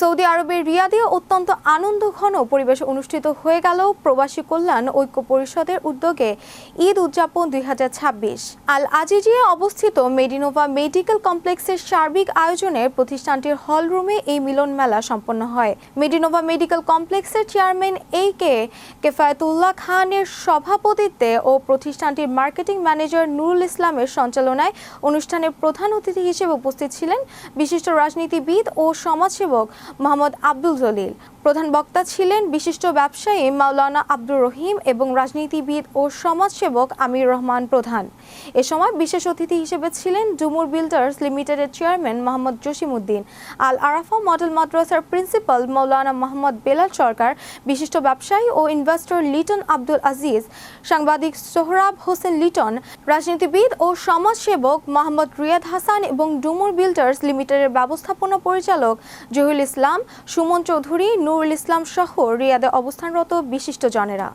Saudi আরবের রিয়াদে অত্যন্ত আনন্দঘন পরিবেশ অনুষ্ঠিত হয়ে গেল প্রবাসী কল্যাণ ঐক্য পরিষদের উদ্যোগে ঈদ উদযাপন 2026। আল আজিজিয়ে অবস্থিত মেডিনোভা মেডিকেল কমপ্লেক্সের সার্বিক আয়োজনে প্রতিষ্ঠানটির হল রুমে এই মিলন মেলা সম্পন্ন হয়। মেডিনোভা মেডিকেল কমপ্লেক্সের চেয়ারম্যান কে কেফায়েতুল্লাহ খানের সভাপতিত্বে ও প্রতিষ্ঠানটির মার্কেটিং ম্যানেজার নুরুল ইসলামের সঞ্চালনায় অনুষ্ঠানের প্রধান অতিথি হিসেবে উপস্থিত ছিলেন বিশিষ্ট রাজনীতিবিদ ও সমাজসেবক মোহাম্মদ আব্দুল জলিল। প্রধান বক্তা ছিলেন বিশিষ্ট ব্যবসায়ী মাওলানা আব্দুর রহিম এবং রাজনীতিবিদ ও সমাজসেবক আমির রহমান প্রধান। এ সময় বিশেষ অতিথি হিসেবে ছিলেন ডুমুর বিল্ডার্স লিমিটেডের চেয়ারম্যান মোহাম্মদ জসিমউদ্দিন, আল আরাফা মডেল মাদ্রাসার প্রিন্সিপাল মাওলানা মোহাম্মদ বেলাল সরকার, বিশিষ্ট ব্যবসায়ী ও ইনভেস্টর লিটন আব্দুল আজিজ, সাংবাদিক সোহরাব হোসেন লিটন, রাজনীতিবিদ ও সমাজসেবক মোহাম্মদ রিয়াদ হাসান এবং ডুমুর বিল্ডার্স লিমিটেডের ব্যবস্থাপনা পরিচালক জহিরুল ইসলাম, সুমন চৌধুরী, নুরুল ইসলাম সহ রিয়াদে অবস্থানরত বিশিষ্টজনেরা।